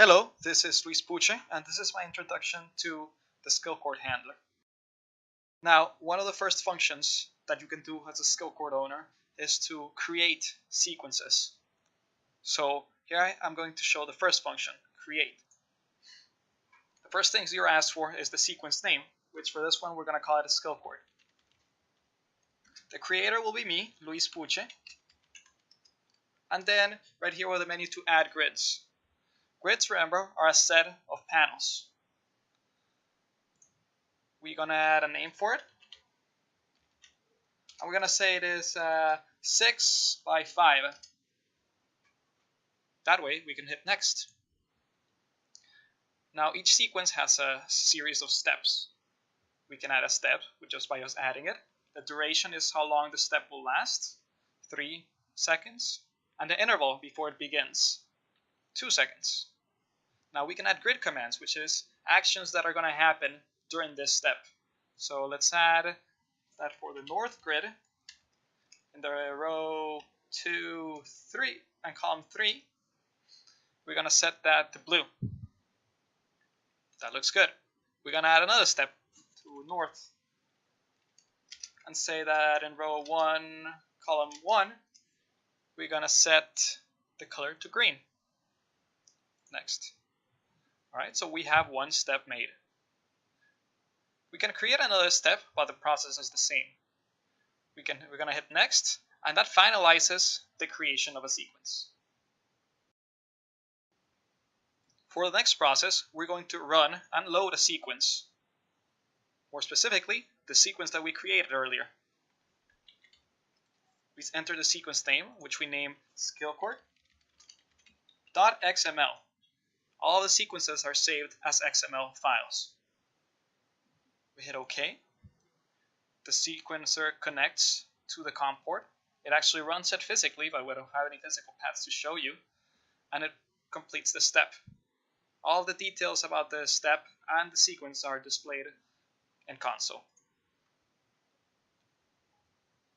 Hello, this is Luis Puche, and this is my introduction to the SkillCourt handler. Now, one of the first functions that you can do as a SkillCourt owner is to create sequences. So here I'm going to show the first function, create. The first things you're asked for is the sequence name, which for this one we're going to call it a SkillCourt. The creator will be me, Luis Puche, and then right here with the menu to add grids. Grids, remember, are a set of panels. We're going to add a name for it. And we're going to say it is 6 by 5. That way we can hit next. Now each sequence has a series of steps. We can add a step just by us adding it. The duration is how long the step will last, 3 seconds. And the interval before it begins, 2 seconds. Now we can add grid commands, which is actions that are going to happen during this step. So let's add that for the north grid in the row 2, 3 and column 3. We're going to set that to blue. That looks good. We're going to add another step to north and say that in row 1, column 1, we're going to set the color to green. Next. Alright, so we have one step made. We can create another step, but the process is the same. We're going to hit next, and that finalizes the creation of a sequence. For the next process, we're going to run and load a sequence. More specifically, the sequence that we created earlier. Please enter the sequence name, which we name SkillCourt.xml. All the sequences are saved as XML files. We hit OK. The sequencer connects to the COM port. It actually runs it physically, but we don't have any physical paths to show you. And it completes the step. All the details about the step and the sequence are displayed in console.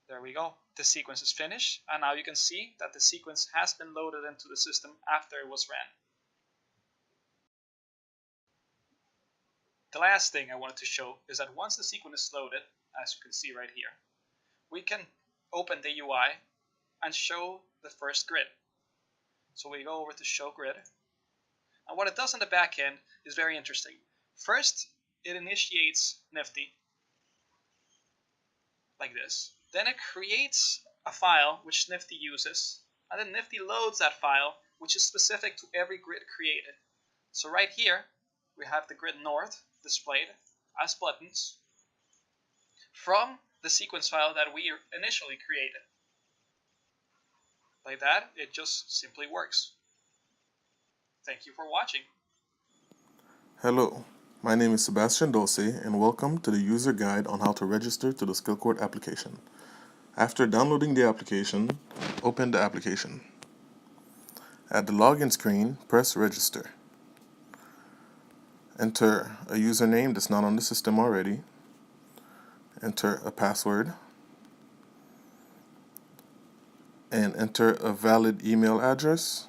There we go. The sequence is finished, and now you can see that the sequence has been loaded into the system after it was ran. The last thing I wanted to show is that once the sequence is loaded, as you can see right here, we can open the UI and show the first grid. So we go over to show grid, and what it does on the back end is very interesting. First, it initiates Nifty, like this. Then it creates a file which Nifty uses, and then Nifty loads that file, which is specific to every grid created. So right here, we have the grid north displayed as buttons from the sequence file that we initially created. Like that, it just simply works. Thank you for watching. Hello, my name is Sebastian Dulce, and welcome to the user guide on how to register to the SkillCourt application. After downloading the application, open the application. At the login screen, press register. Enter a username that's not on the system already. Enter a password. And enter a valid email address.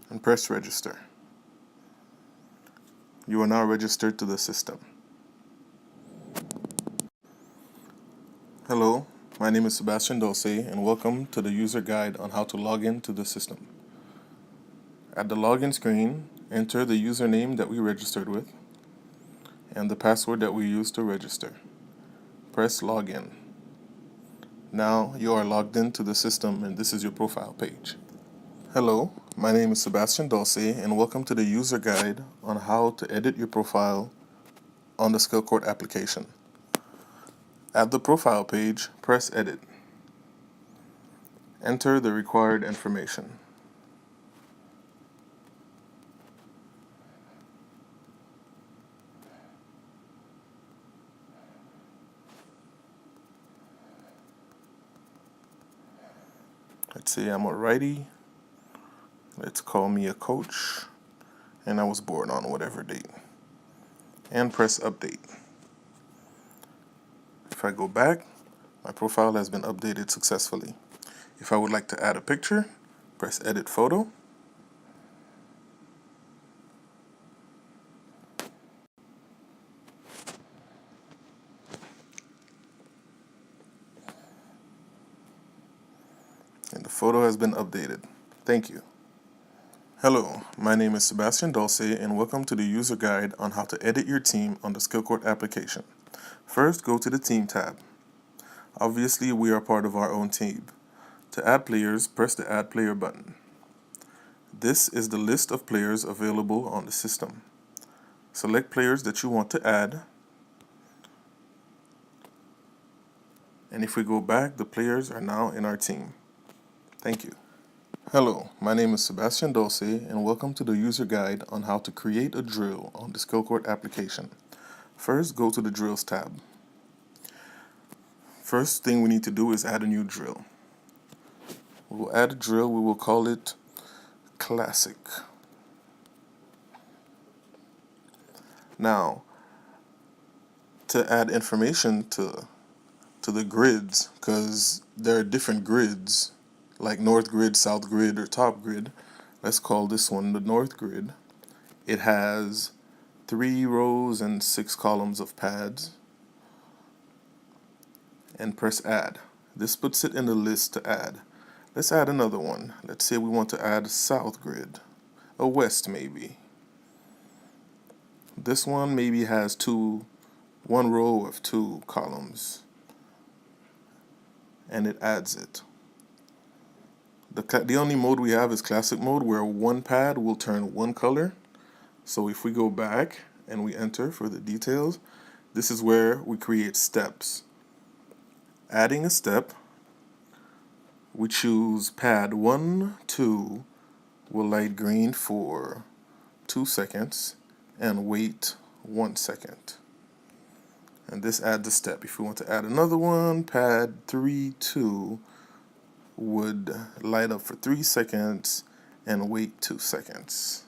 And press register. You are now registered to the system. Hello, my name is Sebastian Dulce, and welcome to the user guide on how to log in to the system. At the login screen, enter the username that we registered with and the password that we used to register. Press login. Now you are logged into the system, and this is your profile page. Hello, my name is Sebastian Dulce, and welcome to the user guide on how to edit your profile on the SkillCourt application. At the profile page, press edit. Enter the required information. Let's say I'm a righty. Let's call me a coach. and I was born on whatever date, and press update. If I go back, my profile has been updated successfully. If I would like to add a picture, press edit photo. And the photo has been updated. Thank you. Hello, my name is Sebastian Dulce, and welcome to the user guide on how to edit your team on the SkillCourt application. First, go to the Team tab. Obviously, we are part of our own team. To add players, press the Add Player button. This is the list of players available on the system. Select players that you want to add, and if we go back, the players are now in our team. Thank you. Hello, my name is Sebastian Dulce, and welcome to the user guide on how to create a drill on the SkillCourt application. First, go to the Drills tab. First thing we need to do is add a new drill. We will add a drill, we will call it Classic. Now, to add information to the grids, because there are different grids, like North Grid, South Grid, or Top Grid. Let's call this one the North Grid. It has 3 rows and 6 columns of pads. And press add. This puts it in the list to add. Let's add another one. Let's say we want to add South Grid, a West maybe. This one maybe has 1 row of 2 columns, and it adds it. The only mode we have is classic mode, where one pad will turn one color. So if we go back and we enter for the details, this is where we create steps. Adding a step, we choose pad 1, 2, will light green for 2 seconds, and wait 1 second. And this adds a step. If we want to add another one, pad 3, 2, would light up for 3 seconds and wait 2 seconds.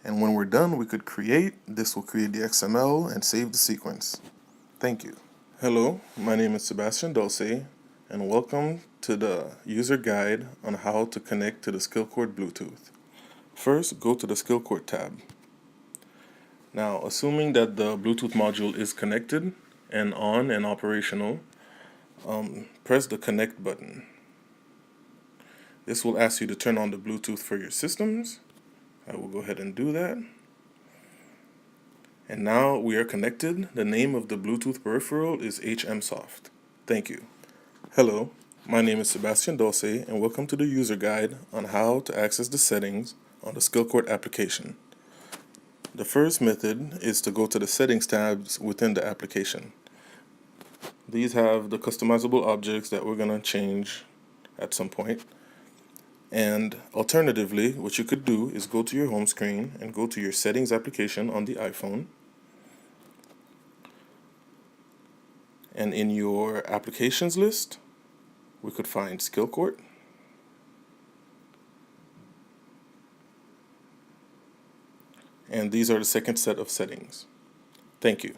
And when we're done, we could create. This will create the XML and save the sequence. Thank you. Hello, my name is Sebastian Dulce, and welcome to the user guide on how to connect to the SkillCourt Bluetooth. First, go to the SkillCourt tab. Now, assuming that the Bluetooth module is connected and on and operational, press the connect button. This will ask you to turn on the Bluetooth for your systems. I will go ahead and do that. And now we are connected. The name of the Bluetooth peripheral is HMSoft. Thank you. Hello, my name is Sebastian Dulce, and welcome to the user guide on how to access the settings on the SkillCourt application. The first method is to go to the settings tabs within the application. These have the customizable objects that we're going to change at some point. And alternatively, what you could do is go to your home screen and go to your settings application on the iPhone. And in your applications list, we could find SkillCourt. And these are the second set of settings. Thank you.